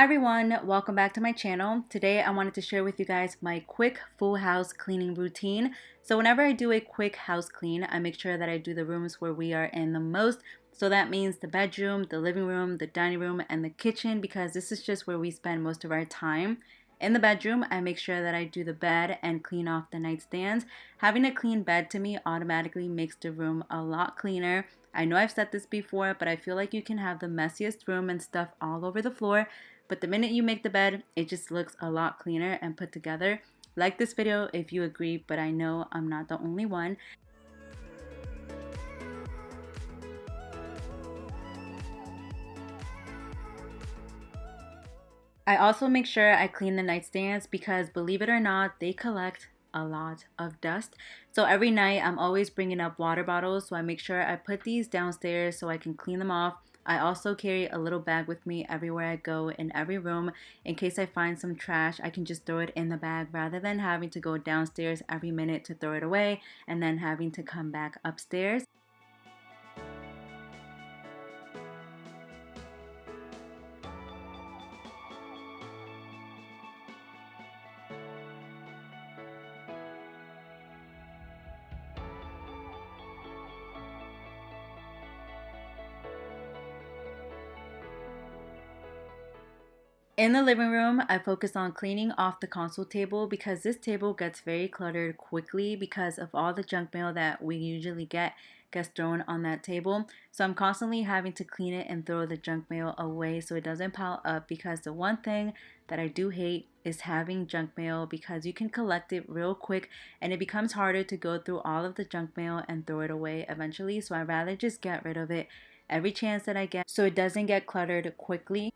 Hi everyone, welcome back to my channel. Today I wanted to share with you guys my quick full house cleaning routine. So whenever I do a quick house clean, I make sure that I do the rooms where we are in the most. So that means the bedroom, the living room, the dining room, and the kitchen, because this is just where we spend most of our time. In the bedroom, I make sure that I do the bed and clean off the nightstands. Having a clean bed to me automatically makes the room a lot cleaner. I know I've said this before, but I feel like you can have the messiest room and stuff all over the floor, but the minute you make the bed, it just looks a lot cleaner and put together. Like this video if you agree, but I know I'm not the only one. I also make sure I clean the nightstands because, believe it or not, they collect a lot of dust. So every night I'm always bringing up water bottles, so I make sure I put these downstairs so I can clean them off. I also carry a little bag with me everywhere I go, in every room. In case I find some trash, I can just throw it in the bag rather than having to go downstairs every minute to throw it away and then having to come back upstairs. In the living room, I focus on cleaning off the console table because this table gets very cluttered quickly because of all the junk mail that we usually get gets thrown on that table. So I'm constantly having to clean it and throw the junk mail away so it doesn't pile up, because the one thing that I do hate is having junk mail, because you can collect it real quick and it becomes harder to go through all of the junk mail and throw it away eventually. So I'd rather just get rid of it every chance that I get so it doesn't get cluttered quickly.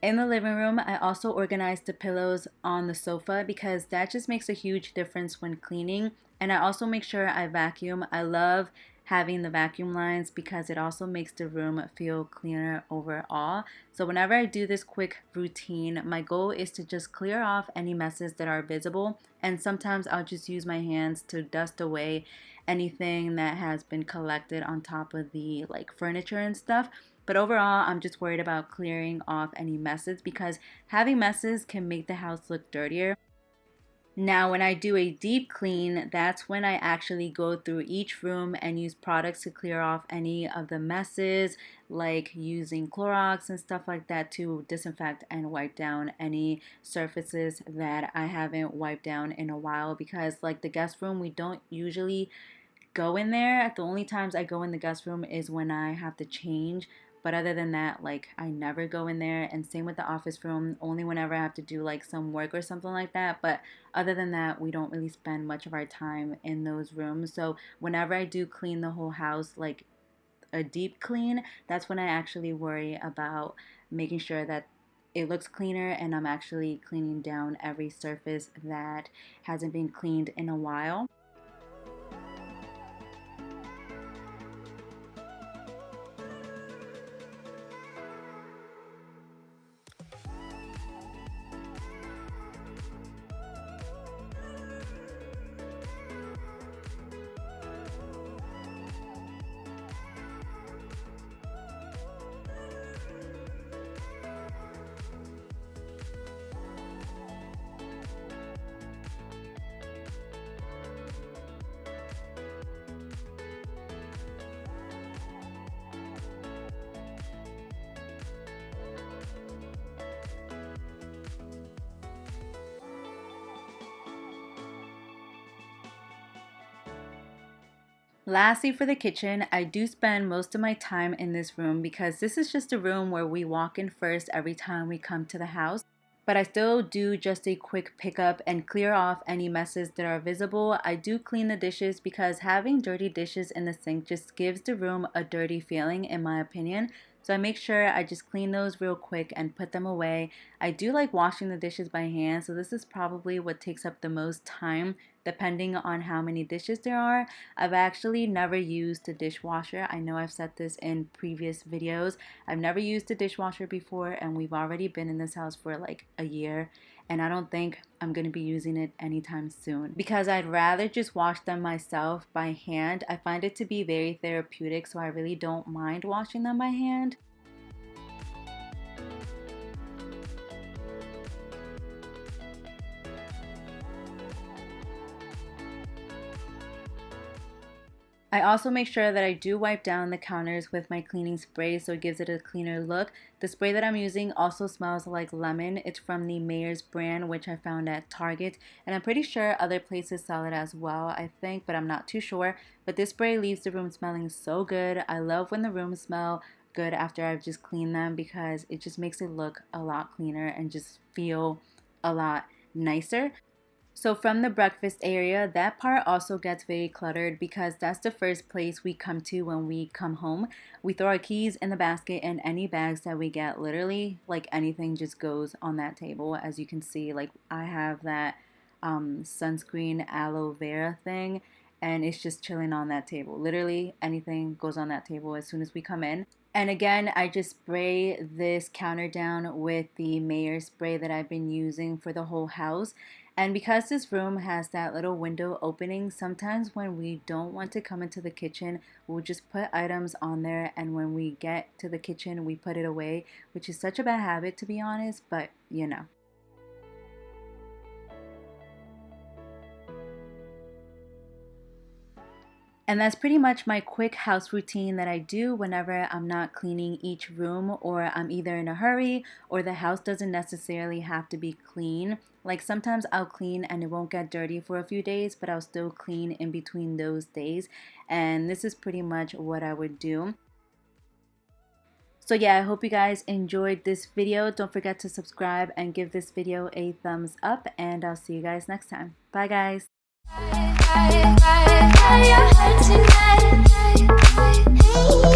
In the living room, I also organize the pillows on the sofa because that just makes a huge difference when cleaning. And I also make sure I vacuum. I love having the vacuum lines because it also makes the room feel cleaner overall. So whenever I do this quick routine, my goal is to just clear off any messes that are visible. And sometimes I'll just use my hands to dust away anything that has been collected on top of the furniture and stuff. But overall, I'm just worried about clearing off any messes because having messes can make the house look dirtier. Now, when I do a deep clean, that's when I actually go through each room and use products to clear off any of the messes, like using Clorox and stuff like that to disinfect and wipe down any surfaces that I haven't wiped down in a while. Because like the guest room, we don't usually go in there. The only times I go in the guest room is when I have to change. But other than that, I never go in there. And same with the office room, only whenever I have to do some work or something like that. But other than that, we don't really spend much of our time in those rooms. So whenever I do clean the whole house, like a deep clean, that's when I actually worry about making sure that it looks cleaner and I'm actually cleaning down every surface that hasn't been cleaned in a while. Lastly, for the kitchen, I do spend most of my time in this room because this is just a room where we walk in first every time we come to the house. But I still do just a quick pickup and clear off any messes that are visible. I do clean the dishes because having dirty dishes in the sink just gives the room a dirty feeling, in my opinion. So I make sure I just clean those real quick and put them away. I do like washing the dishes by hand, so this is probably what takes up the most time depending on how many dishes there are. I've actually never used a dishwasher. I know I've said this in previous videos. I've never used a dishwasher before, and we've already been in this house for like a year and I don't think I'm going to be using it anytime soon because I'd rather just wash them myself by hand. I find it to be very therapeutic, so I really don't mind washing them by hand. I also make sure that I do wipe down the counters with my cleaning spray so it gives it a cleaner look. The spray that I'm using also smells like lemon. It's from the Mayors brand, which I found at Target, and I'm pretty sure other places sell it as well, I think, but I'm not too sure. But this spray leaves the room smelling so good. I love when the rooms smell good after I've just cleaned them because it just makes it look a lot cleaner and just feel a lot nicer. So from the breakfast area, that part also gets very cluttered because that's the first place we come to when we come home. We throw our keys in the basket and any bags that we get, literally, like anything just goes on that table. As you can see, like I have that sunscreen aloe vera thing and it's just chilling on that table. Literally anything goes on that table as soon as we come in. And again, I just spray this counter down with the Mayor spray that I've been using for the whole house. And because this room has that little window opening, sometimes when we don't want to come into the kitchen, we'll just put items on there, and when we get to the kitchen, we put it away, which is such a bad habit to be honest, but you know. And that's pretty much my quick house routine that I do whenever I'm not cleaning each room or I'm either in a hurry or the house doesn't necessarily have to be clean. Like sometimes I'll clean and it won't get dirty for a few days, but I'll still clean in between those days. And this is pretty much what I would do. So yeah, I hope you guys enjoyed this video. Don't forget to subscribe and give this video a thumbs up, and I'll see you guys next time. Bye guys. Your heart tonight.